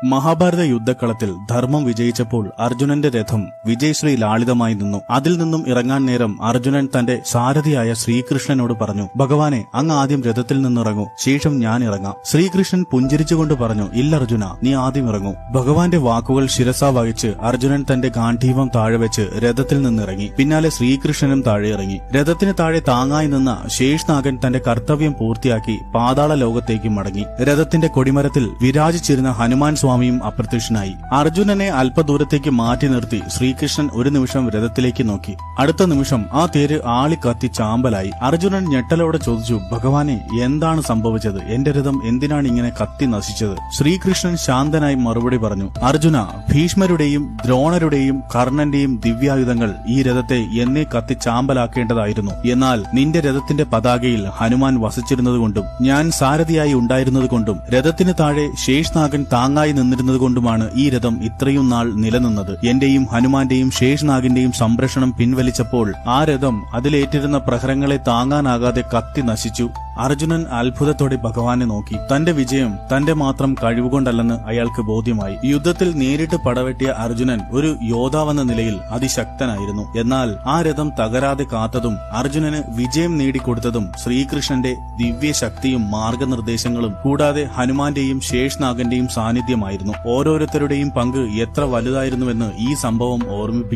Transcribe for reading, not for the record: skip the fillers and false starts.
മഹാഭാരത യുദ്ധക്കളത്തിൽ ധർമ്മം വിജയിച്ചപ്പോൾ അർജുനന്റെ രഥം വിജയശ്രീ ലാളിതമായി നിന്നു. അതിൽ നിന്നും ഇറങ്ങാൻ നേരം അർജുനൻ തന്റെ സാരഥിയായ ശ്രീകൃഷ്ണനോട് പറഞ്ഞു, ഭഗവാനെ, അങ്ങ് ആദ്യം രഥത്തിൽ നിന്നിറങ്ങൂ, ശേഷം ഞാൻ ഇറങ്ങാം. ശ്രീകൃഷ്ണൻ പുഞ്ചിരിച്ചുകൊണ്ട് പറഞ്ഞു, ഇല്ല അർജുന, നീ ആദ്യം ഇറങ്ങൂ. ഭഗവാന്റെ വാക്കുകൾ ശിരസാ വഹിച്ച് അർജുനൻ തന്റെ ഗാന്ധീവം താഴെ വെച്ച് രഥത്തിൽ നിന്നിറങ്ങി. പിന്നാലെ ശ്രീകൃഷ്ണനും താഴെ ഇറങ്ങി. രഥത്തിന് താഴെ താങ്ങായി നിന്ന ശേഷ്നാഗൻ തന്റെ കർത്തവ്യം പൂർത്തിയാക്കി പാതാള ലോകത്തേക്ക് മടങ്ങി. രഥത്തിന്റെ കൊടിമരത്തിൽ വിരാജിച്ചിരുന്ന ഹനുമാൻ സ്വാമിയും അപ്രത്യക്ഷനായി. അർജുനനെ അല്പദൂരത്തേക്ക് മാറ്റി നിർത്തി ശ്രീകൃഷ്ണൻ ഒരു നിമിഷം രഥത്തിലേക്ക് നോക്കി. അടുത്ത നിമിഷം ആ തേര് ആളിക്കത്തി ചാമ്പലായി. അർജുനൻ ഞെട്ടലോടെ ചോദിച്ചു, ഭഗവാനെ, എന്താണ് സംഭവിച്ചത്? എന്റെ രഥം എന്തിനാണ് ഇങ്ങനെ കത്തി നശിച്ചത്? ശ്രീകൃഷ്ണൻ ശാന്തനായി മറുപടി പറഞ്ഞു, അർജുന, ഭീഷ്മരുടെയും ദ്രോണരുടെയും കർണന്റെയും ദിവ്യായുധങ്ങൾ ഈ രഥത്തെ എന്നേ കത്തി ചാമ്പലാക്കേണ്ടതായിരുന്നു. എന്നാൽ നിന്റെ രഥത്തിന്റെ പതാകയിൽ ഹനുമാൻ വസിച്ചിരുന്നതുകൊണ്ടും ഞാൻ സാരഥിയായി ഉണ്ടായിരുന്നതുകൊണ്ടും രഥത്തിന് താഴെ ശേഷ്നാഗൻ താങ്ങായി നിന്നിരുന്നതുകൊണ്ടുമാണ് ഈ രഥം ഇത്രയും നാൾ നിലനിന്നത്. എന്റെയും ഹനുമാന്റെയും ശേഷ്നാഗിന്റെയും സംരക്ഷണം പിൻവലിച്ചപ്പോൾ ആ രഥം അതിലേറ്റിരുന്ന പ്രഹരങ്ങളെ താങ്ങാനാകാതെ കത്തി നശിച്ചു. അർജുനൻ അത്ഭുതത്തോടെ ഭഗവാനെ നോക്കി. തന്റെ വിജയം തന്റെ മാത്രം കഴിവുകൊണ്ടല്ലെന്ന് അയാൾക്ക് ബോധ്യമായി. യുദ്ധത്തിൽ നേരിട്ട് പടവെട്ടിയ അർജുനൻ ഒരു യോദ്ധാവെന്ന നിലയിൽ അതിശക്തനായിരുന്നു. എന്നാൽ ആ രഥം തകരാതെ കാത്തതും അർജുനന് വിജയം നേടിക്കൊടുത്തതും ശ്രീകൃഷ്ണന്റെ ദിവ്യശക്തിയും മാർഗനിർദ്ദേശങ്ങളും കൂടാതെ ഹനുമാന്റെയും ശേഷ്നാഗന്റെയും സാന്നിധ്യമായിരുന്നു. ഓരോരുത്തരുടെയും പങ്ക് എത്ര വലുതായിരുന്നുവെന്ന് ഈ സംഭവം ഓർമ്മിപ്പിക്കുന്നു.